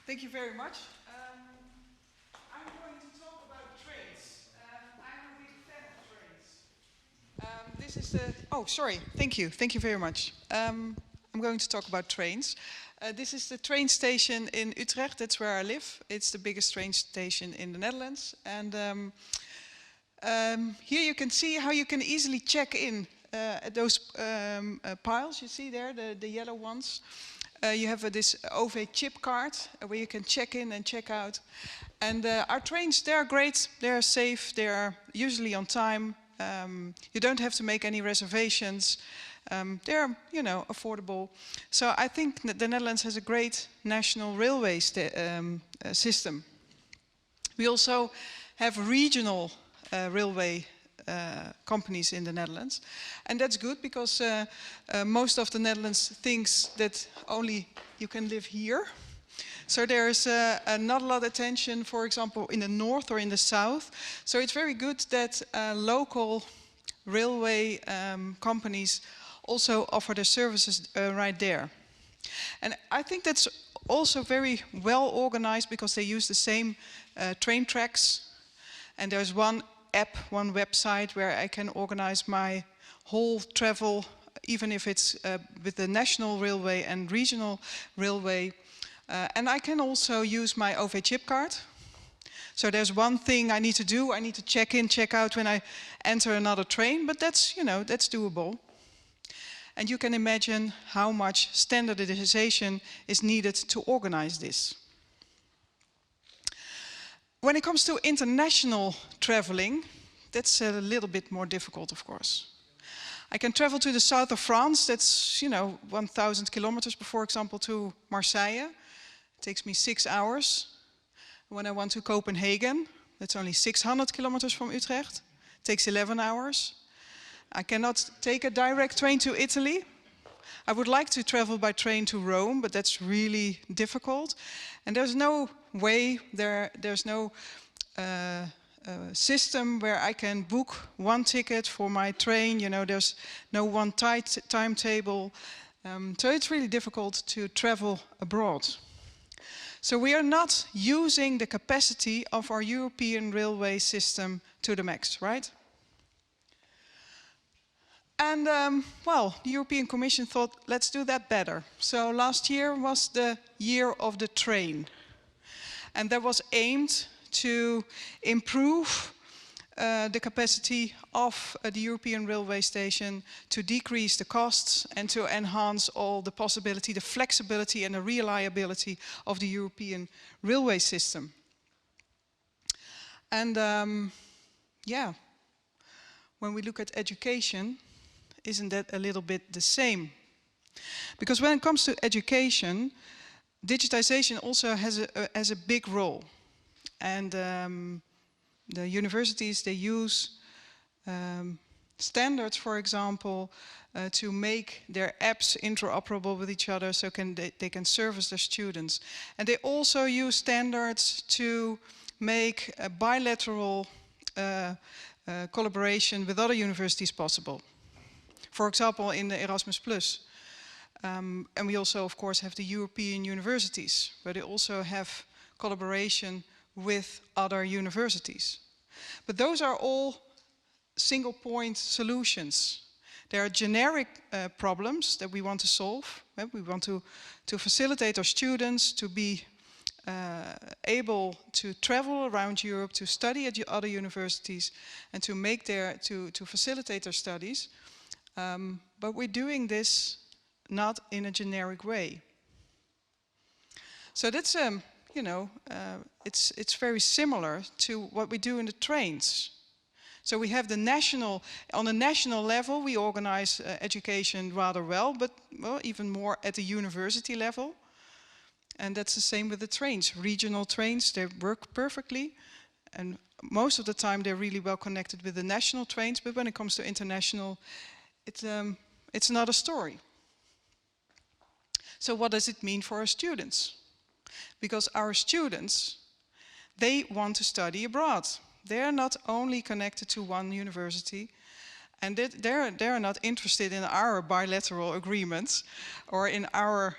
Thank you very much. I'm going to talk about trains. I'm a big fan of trains. This is the... Oh, sorry. Thank you. Thank you very much. I'm going to talk about trains. This is the train station in Utrecht. That's where I live. It's the biggest train station in the Netherlands. And here you can see how you can easily check in at those piles you see there, the yellow ones. You have this OV chip card where you can check in and check out. And our trains, they're great, they're safe, they're usually on time. You don't have to make any reservations. They're, you know, affordable. So I think that the Netherlands has a great national railway system. We also have regional railway companies in the Netherlands. And that's good because most of the Netherlands thinks that only you can live here. So there's not a lot of attention, for example, in the north or in the south. So it's very good that local railway companies also offer their services right there. And I think that's also very well organized because they use the same train tracks. And there's one app, one website where I can organize my whole travel, even if it's with the national railway and regional railway. And I can also use my OV chip card. So there's one thing I need to do. I need to check in, check out when I enter another train, but that's, you know, that's doable. And you can imagine how much standardization is needed to organize this. When it comes to international traveling, that's a little bit more difficult, of course. I can travel to the south of France, that's, you know, 1,000 kilometers, for example, to Marseille. It takes me 6 hours. When I want to Copenhagen, that's only 600 kilometers from Utrecht. It takes 11 hours. I cannot take a direct train to Italy. I would like to travel by train to Rome, but that's really difficult. And there's no way, there's no system where I can book one ticket for my train. You know, there's no one tight timetable. So it's really difficult to travel abroad. So we are not using the capacity of our European railway system to the max, right? And, well, the European Commission thought, let's do that better. So last year was the year of the train. And that was aimed to improve the capacity of the European railway station, to decrease the costs and to enhance all the possibility, the flexibility and the reliability of the European railway system. And, yeah, when we look at education, isn't that a little bit the same? Because when it comes to education, digitization also has a big role. And the universities, they use standards, for example, to make their apps interoperable with each other so they can service their students. And they also use standards to make a bilateral collaboration with other universities possible. For example, in the Erasmus+. And we also, of course, have the European universities, where they also have collaboration with other universities. But those are all single-point solutions. There are generic problems that we want to solve. We want to facilitate our students to be able to travel around Europe, to study at other universities, and to make to facilitate their studies. But we're doing this not in a generic way. So that's, you know, it's very similar to what we do in the trains. So we have on a national level, we organize education rather well, but well, even more at the university level. And that's the same with the trains. Regional trains, they work perfectly. And most of the time, they're really well connected with the national trains. But when it comes to international, it's another story. So what does it mean for our students? Because our students, they want to study abroad. They're not only connected to one university. And they're not interested in our bilateral agreements or in our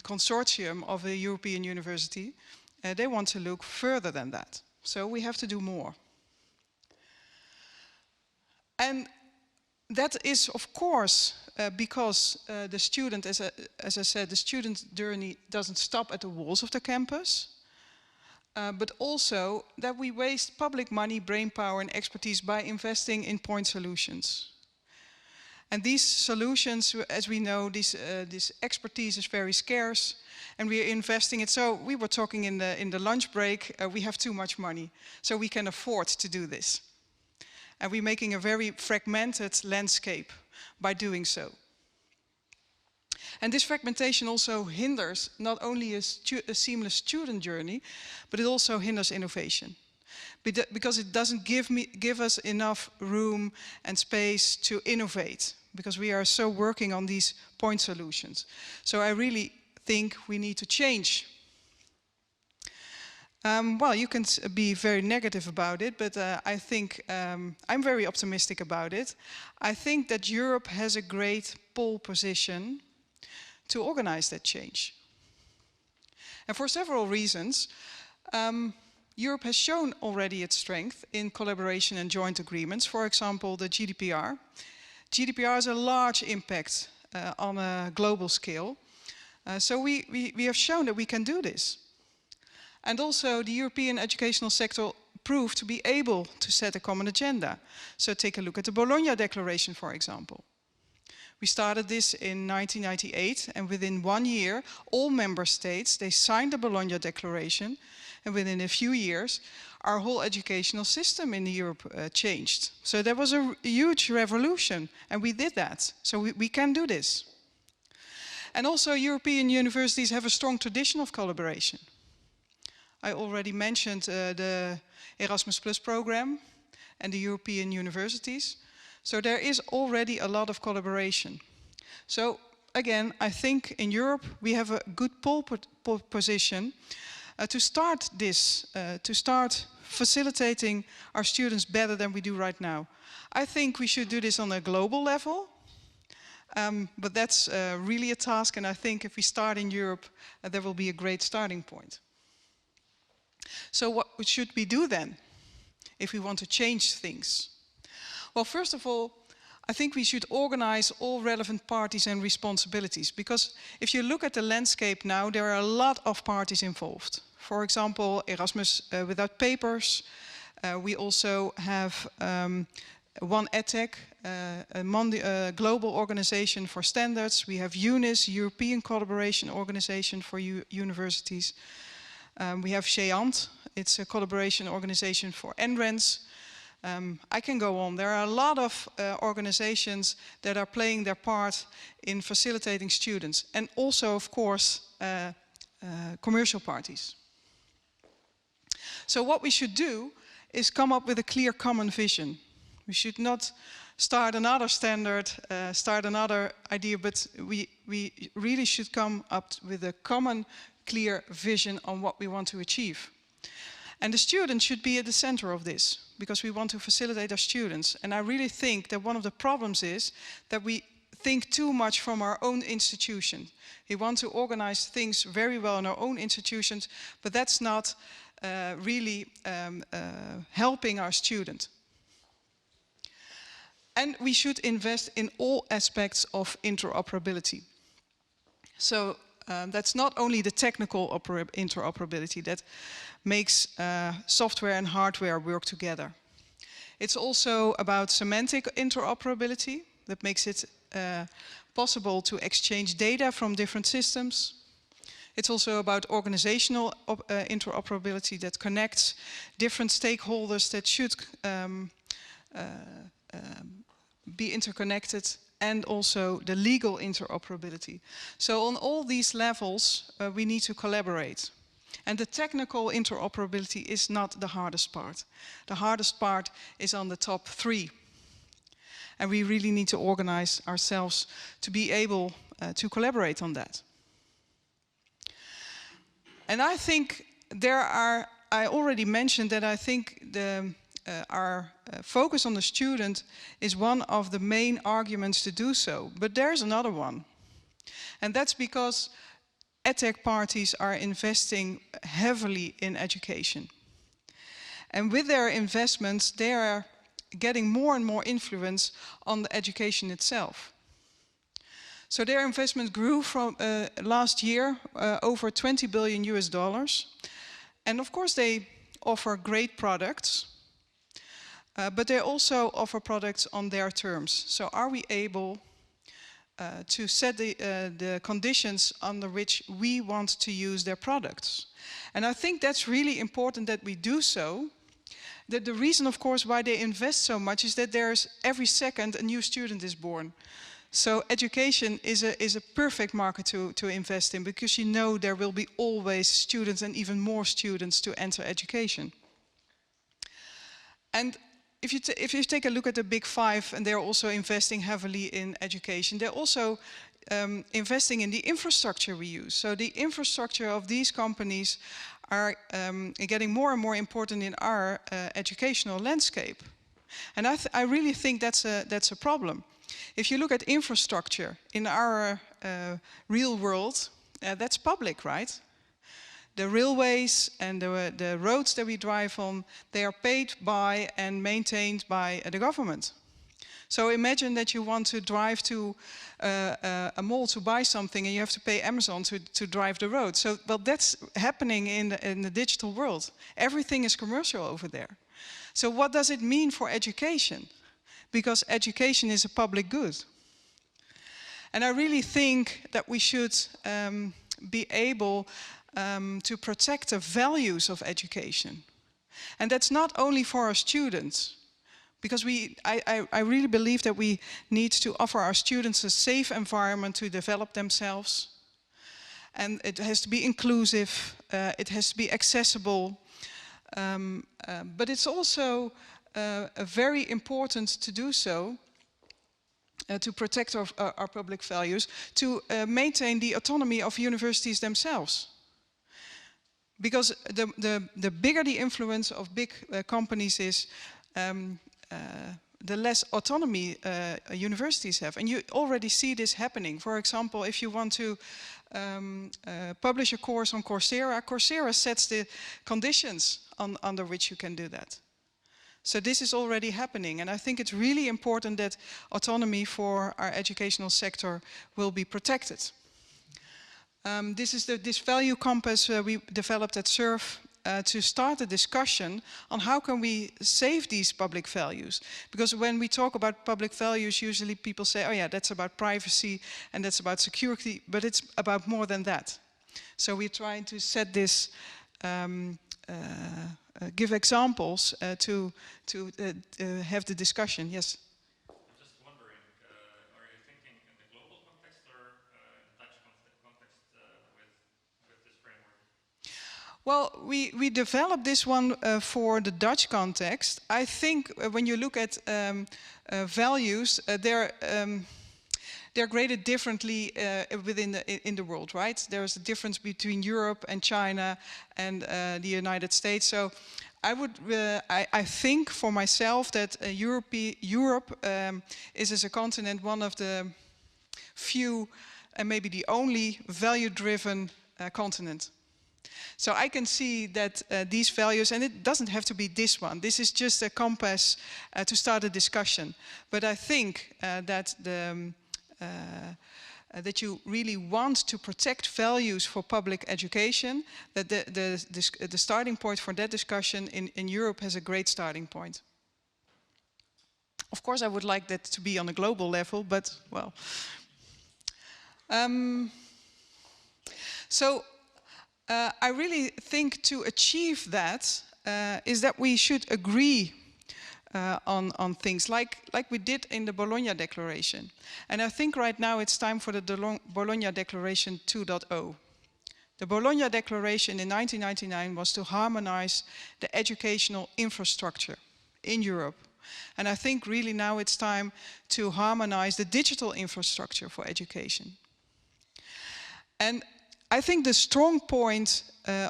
consortium of a European university. They want to look further than that. So we have to do more. And that is, of course, because the student, as I said, the student journey doesn't stop at the walls of the campus, but also that we waste public money, brainpower, and expertise by investing in point solutions. And these solutions, as we know, this expertise is very scarce, and we are investing it. So we were talking in the lunch break, we have too much money, so we can afford to do this. And we're making a very fragmented landscape by doing so. And this fragmentation also hinders not only a seamless student journey, but it also hinders innovation. Because it doesn't give us enough room and space to innovate, because we are so working on these point solutions. So I really think we need to change. Well, you can be very negative about it, but I think I'm very optimistic about it. I think that Europe has a great pole position to organize that change. And for several reasons, Europe has shown already its strength in collaboration and joint agreements. For example, the GDPR. GDPR has a large impact on a global scale. So we have shown that we can do this. And also the European educational sector proved to be able to set a common agenda. So take a look at the Bologna Declaration, for example. We started this in 1998, and within 1 year, all member states, they signed the Bologna Declaration, and within a few years, our whole educational system in Europe changed. So there was a huge revolution, and we did that. So we can do this. And also European universities have a strong tradition of collaboration. I already mentioned the Erasmus Plus program and the European universities. So there is already a lot of collaboration. So again, I think in Europe we have a good pole position to start this, to start facilitating our students better than we do right now. I think we should do this on a global level, but that's really a task, and I think if we start in Europe, there will be a great starting point. So what should we do then, if we want to change things? Well, first of all, I think we should organize all relevant parties and responsibilities, because if you look at the landscape now, there are a lot of parties involved. For example, Erasmus Without Papers. We also have One EdTech, a global organization for standards. We have UNIS, European Collaboration Organization for Universities. We have SHEANT, it's a collaboration organization for NRENs. I can go on. There are a lot of organizations that are playing their part in facilitating students, and also, of course, commercial parties. So what we should do is come up with a clear common vision. We should not start another standard, start another idea, but we really should come up with a common, clear vision on what we want to achieve. And the students should be at the center of this, because we want to facilitate our students. And I really think that one of the problems is that we think too much from our own institution. We want to organize things very well in our own institutions, but that's not really helping our student. And we should invest in all aspects of interoperability. So that's not only the technical interoperability that makes software and hardware work together. It's also about semantic interoperability that makes it possible to exchange data from different systems. It's also about organizational interoperability that connects different stakeholders that should be interconnected, and also the legal interoperability. So on all these levels, we need to collaborate. And the technical interoperability is not the hardest part. The hardest part is on the top 3. And we really need to organize ourselves to be able to collaborate on that. And I think I already mentioned that I think our focus on the student is one of the main arguments to do so. But there's another one. And that's because EdTech parties are investing heavily in education. And with their investments, they are getting more and more influence on the education itself. So their investment grew from last year over 20 billion US dollars. And of course they offer great products, but they also offer products on their terms. So are we able to set the conditions under which we want to use their products? And I think that's really important that we do so. That the reason, of course, why they invest so much is that there's every second a new student is born. So education is a perfect market to invest in, because you know there will be always students and even more students to enter education. And if you take a look at the big five, and they're also investing heavily in education, they're also investing in the infrastructure we use. So the infrastructure of these companies are getting more and more important in our educational landscape. And I really think that's a problem. If you look at infrastructure in our real world, that's public, right? The railways and the roads that we drive on, they are paid by and maintained by the government. So imagine that you want to drive to a mall to buy something and you have to pay Amazon to drive the road. So, well, that's happening in the digital world. Everything is commercial over there. So what does it mean for education? Because education is a public good. And I really think that we should be able to protect the values of education. And that's not only for our students, because I really believe that we need to offer our students a safe environment to develop themselves. And it has to be inclusive, it has to be accessible, but it's also very important to do so, to protect our public values, to maintain the autonomy of universities themselves. Because the bigger the influence of big companies is, the less autonomy universities have. And you already see this happening. For example, if you want to publish a course on Coursera, Coursera sets the conditions under which you can do that. So this is already happening, and I think it's really important that autonomy for our educational sector will be protected. This is this value compass we developed at SURF to start a discussion on how can we save these public values. Because when we talk about public values, usually people say, oh yeah, that's about privacy and that's about security, but it's about more than that. So we're trying to set this, give examples to have the discussion. Yes? I'm just wondering, are you thinking in the global context or in the Dutch context with this framework? Well, we developed this one for the Dutch context. I think when you look at values, they're graded differently in the world, right? There's a difference between Europe and China and the United States. So I think for myself that Europe is as a continent one of the few and maybe the only value-driven continent. So I can see that these values, and it doesn't have to be this one, this is just a compass to start a discussion. But I think that that you really want to protect values for public education, that the starting point for that discussion in Europe has a great starting point. Of course, I would like that to be on a global level, but well. I really think to achieve that is that we should agree on things like we did in the Bologna Declaration. And I think right now it's time for the Bologna Declaration 2.0. The Bologna Declaration in 1999 was to harmonize the educational infrastructure in Europe. And I think really now it's time to harmonize the digital infrastructure for education. And I think the strong point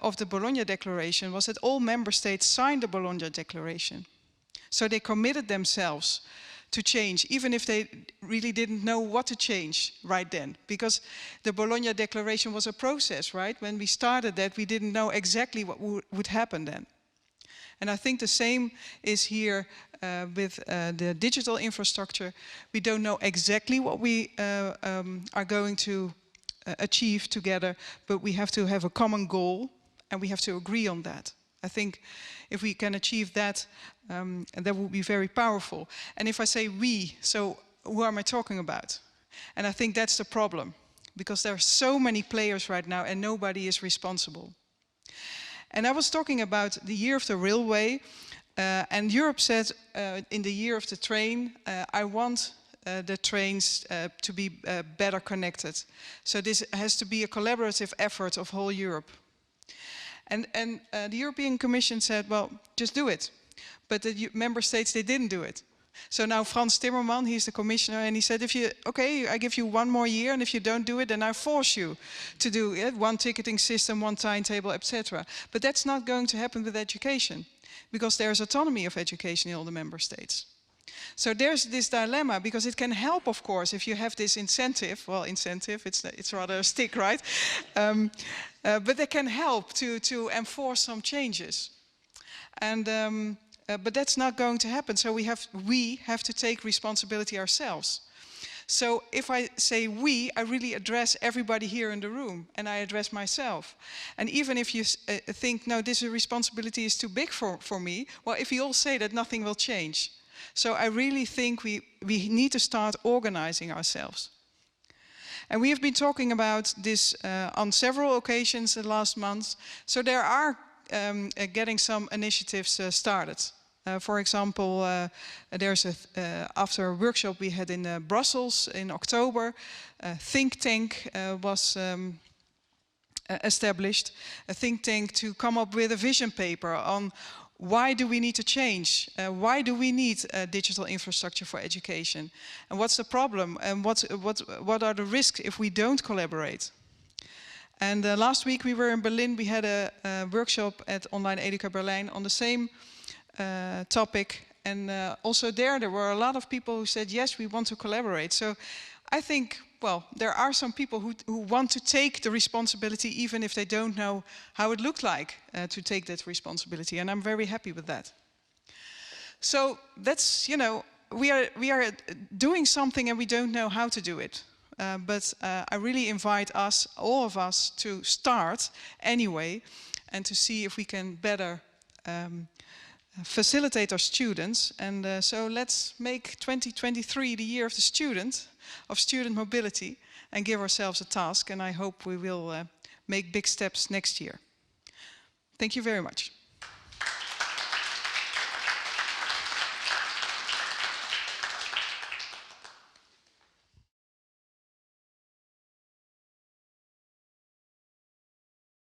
of the Bologna Declaration was that all member states signed the Bologna Declaration. So they committed themselves to change, even if they really didn't know what to change right then. Because the Bologna Declaration was a process, right? When we started that, we didn't know exactly what would happen then. And I think the same is here with the digital infrastructure. We don't know exactly what we are going to achieve together, but we have to have a common goal and we have to agree on that. I think if we can achieve that, that would be very powerful. And if I say we, so who am I talking about? And I think that's the problem, because there are so many players right now and nobody is responsible. And I was talking about the year of the railway, and Europe said in the year of the train, I want the trains to be better connected. So this has to be a collaborative effort of whole Europe. And the European Commission said, well, just do it. But the member states, they didn't do it. So now Frans Timmermans, he's the commissioner, and he said, okay, I give you 1 more year, and if you don't do it, then I force you to do it, one ticketing system, one timetable, etc. But that's not going to happen with education, because there's autonomy of education in all the member states. So there's this dilemma, because it can help, of course, if you have this incentive. Well, incentive, it's rather a stick, right? But they can help to enforce some changes. And but that's not going to happen. So we have to take responsibility ourselves. So if I say we, I really address everybody here in the room, and I address myself. And even if you think, no, this responsibility is too big for me, well, if we all say that, nothing will change. So I really think we need to start organizing ourselves. And we have been talking about this on several occasions the last months. So there are getting some initiatives started. For example, there's after a workshop we had in Brussels in October, a think tank was established, a think tank to come up with a vision paper on why do we need to change? Why do we need digital infrastructure for education? And what's the problem? And what are the risks if we don't collaborate? And last week we were in Berlin. We had a workshop at Online Educa Berlin on the same topic. And also there were a lot of people who said, yes, we want to collaborate. So I think, well, there are some people who want to take the responsibility even if they don't know how it looked like to take that responsibility. And I'm very happy with that. So that's, you know, we are doing something and we don't know how to do it. But I really invite us, all of us, to start anyway and to see if we can better facilitate our students. And so let's make 2023 the year of the student, of student mobility, and give ourselves a task. And I hope we will make big steps next year. Thank you very much.